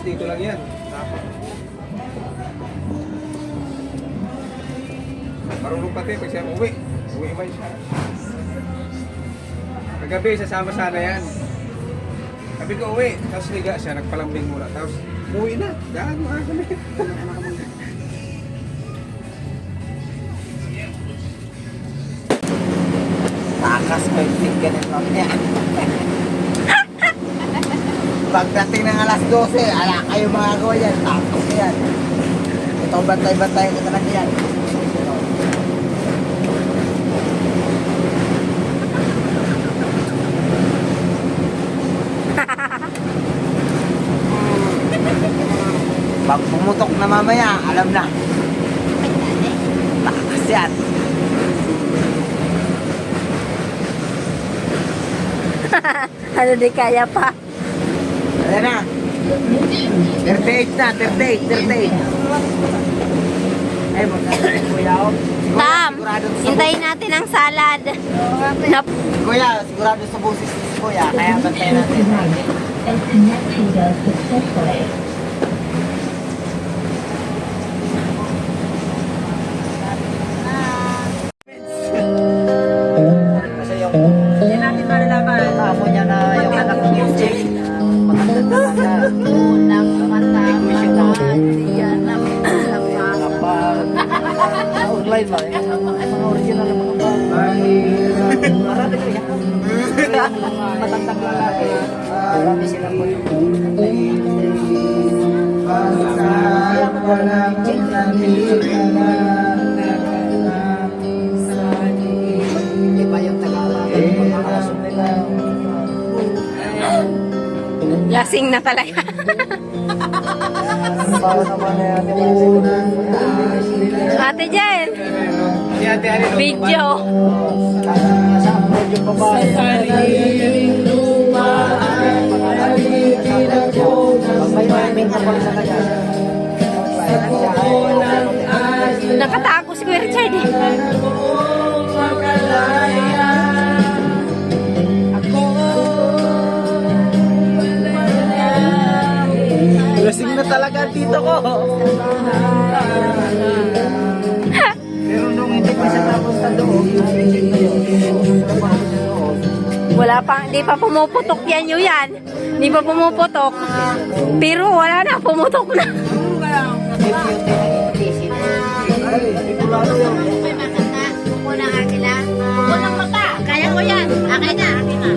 Parehas dito lang yan. Marunong pati pag siya uwi. Uwi man siya. Kagabi, sasama sana yan. Sabi ko uwi. Tapos liga siya, nagpalambing muna. Tapos uwi na. Daan mga kami. Takas ko yung tinggan ng niya. Pagdating ng alas 12, ala kayo mga ko yan. Takas yan. Ito bantay-bantay ko talaga yan. Pag pumutok na mamaya, alam na. Takas yan. Ano di kaya pa? Ayan na. 38 na, 38. Ay, magkakaroon kuya ako. Tam, hintayin natin ang salad. Kuya, sigurado sa boses ni kuya, kaya bantayan natin. and connecting us successfully. Kasi yung hindi natin malalaman. Kamo niya na yung anak ng music. Maganda. Unang mata, Online ba? Mga original na mga ba? Marami ko yan. Matandang lalaki. Marami sila po yung iba yung Tagalog. Pagkakasok nila. lasing na talaga. Para naman na Ate Jen, Si Ate Ali, no? video. sa medyo babae. Nakatago si Kuya Richard eh. Lasing na talaga ang tito ko. Pero nung hindi pa siya tapos na doon, Wala pa, di pa pumuputok yan yun yan. Di pa pumuputok. Pero wala na, pumutok na. May makata. Kuko ng akin na. Kuko ng mata. Kaya ko yan. Akin na. Akin na.